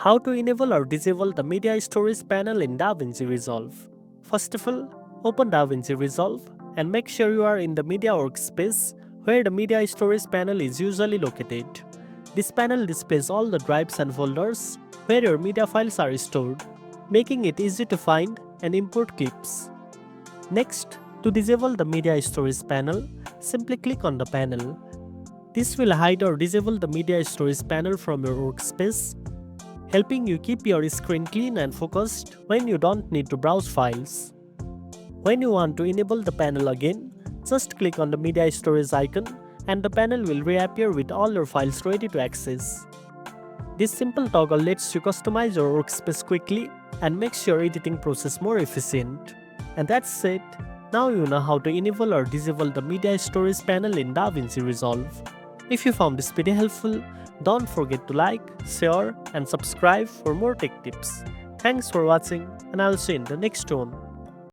How to enable or disable the media storage panel in DaVinci Resolve. First of all, open DaVinci Resolve and make sure you are in the media workspace where the media storage panel is usually located. This panel displays all the drives and folders where your media files are stored, making it easy to find and import clips. Next, to disable the media storage panel, simply click on the panel. This will hide or disable the media storage panel from your workspace, helping you keep your screen clean and focused when you don't need to browse files. When you want to enable the panel again, just click on the media storage icon and the panel will reappear with all your files ready to access. This simple toggle lets you customize your workspace quickly and makes your editing process more efficient. And that's it. Now you know how to enable or disable the media storage panel in DaVinci Resolve. If you found this video helpful, don't forget to like, share and subscribe for more tech tips. Thanks for watching and I'll see you in the next one.